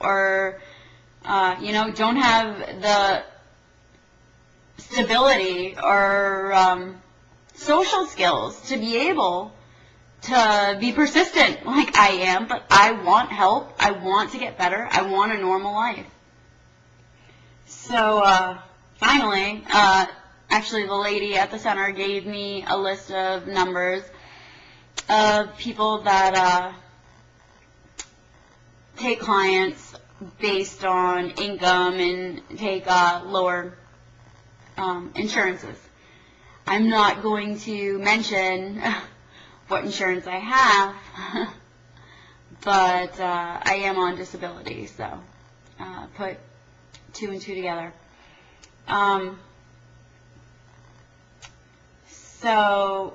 or, don't have the stability or social skills to be able to be persistent like I am, but I want help. I want to get better. I want a normal life. So finally, actually the lady at the center gave me a list of numbers of people that take clients based on income and take lower insurances. I'm not going to mention what insurance I have, but I am on disability, so put 2 and 2 together. So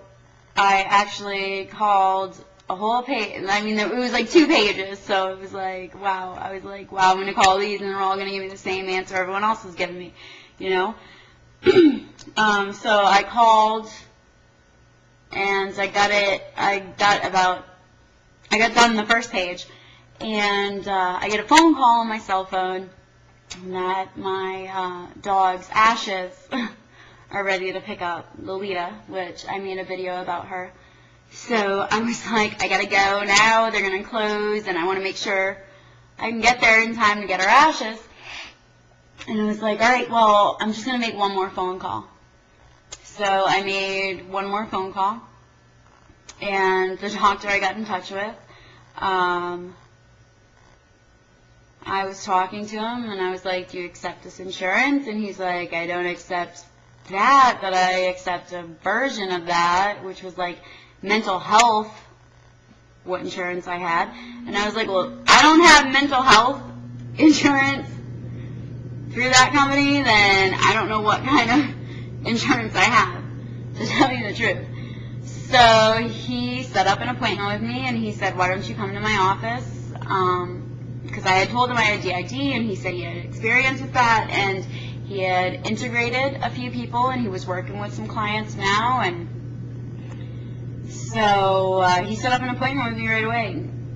I actually called a whole page. I mean, it was like 2 pages, so it was like, wow. I was like, wow, I'm going to call these, and they're all going to give me the same answer everyone else is giving me, So I called, and I got done the first page, and I get a phone call on my cell phone that my dog's ashes are ready to pick up, Lolita, which I made a video about her. So I was like, I gotta go now, they're gonna close, and I want to make sure I can get there in time to get her ashes. And I was like, alright, well, I'm just gonna make one more phone call. So I made one more phone call, and the doctor I got in touch with, I was talking to him, and I was like, do you accept this insurance? And he's like, I don't accept that, but I accept a version of that, which was like mental health, what insurance I had. And I was like, well, I don't have mental health insurance through that company, then I don't know what kind of insurance I have, to tell you the truth. So he set up an appointment with me, and he said, why don't you come to my office? Because I had told him I had DID, and he said he had experience with that, and he had integrated a few people, and he was working with some clients now, and so he set up an appointment with me right away,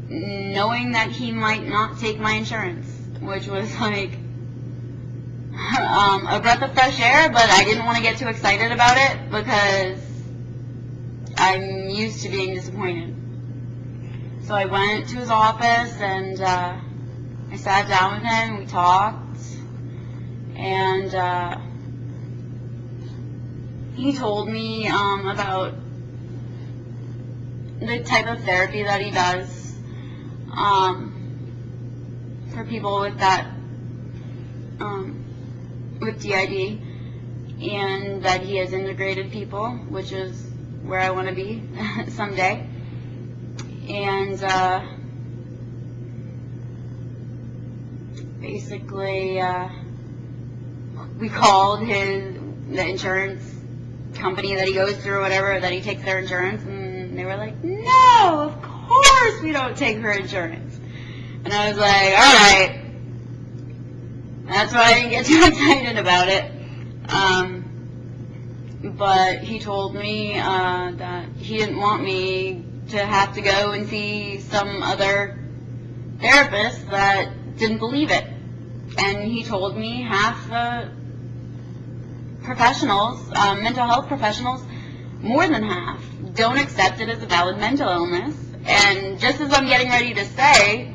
knowing that he might not take my insurance, which was like a breath of fresh air, but I didn't want to get too excited about it because I'm used to being disappointed. So I went to his office, and I sat down with him, we talked, and he told me about the type of therapy that he does for people with that, with DID, and that he has integrated people, which is where I want to be someday. And basically, we called the insurance company that he goes through, or whatever, that he takes their insurance, and they were like, no, of course we don't take her insurance. And I was like, alright. That's why I didn't get too excited about it. But he told me that he didn't want me to have to go and see some other therapist that didn't believe it. And he told me half the professionals, mental health professionals, more than half, don't accept it as a valid mental illness. And just as I'm getting ready to say,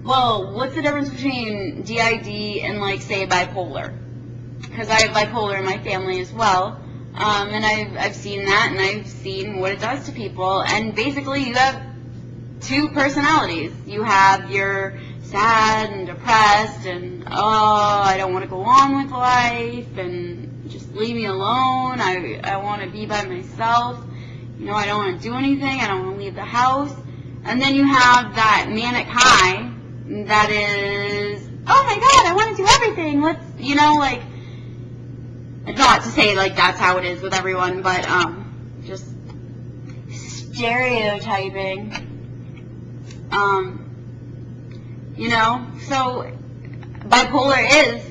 well, what's the difference between DID and, like, say, bipolar? Because I have bipolar in my family as well, and I've seen that, and I've seen what it does to people. And basically, you have 2 personalities. You have your sad and depressed, and I don't want to go on with life, and just leave me alone. I want to be by myself. I don't want to do anything. I don't want to leave the house. And then you have that manic high that is, oh my God, I want to do everything. Let's, like, not to say like that's how it is with everyone, but just stereotyping. So bipolar is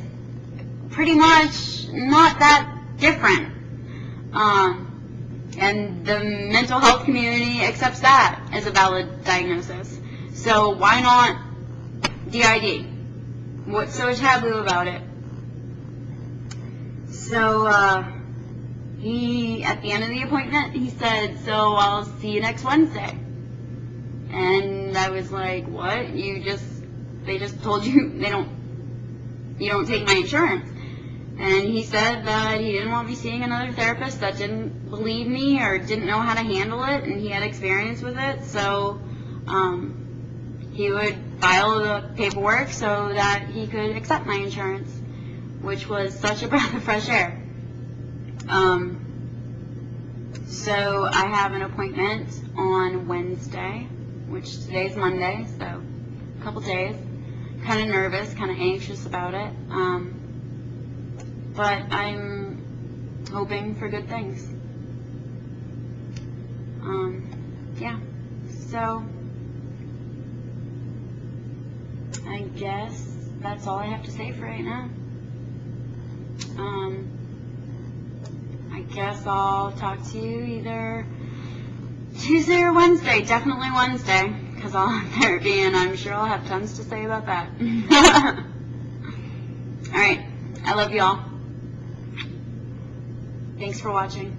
pretty much not that different. And the mental health community accepts that as a valid diagnosis. So why DID. What's so taboo about it? So, at the end of the appointment, he said, so I'll see you next Wednesday. And I was like, what? They just told you you don't take my insurance. And he said that he didn't want me seeing another therapist that didn't believe me or didn't know how to handle it, and he had experience with it, so he would file the paperwork so that he could accept my insurance, which was such a breath of fresh air. So I have an appointment on Wednesday, which today's Monday, so a couple days. Kind of nervous, kind of anxious about it, but I'm hoping for good things. Yeah, so I guess that's all I have to say for right now. I guess I'll talk to you either Tuesday or Wednesday, definitely Wednesday, because I'll have therapy, and I'm sure I'll have tons to say about that. Alright, I love you all. Thanks for watching.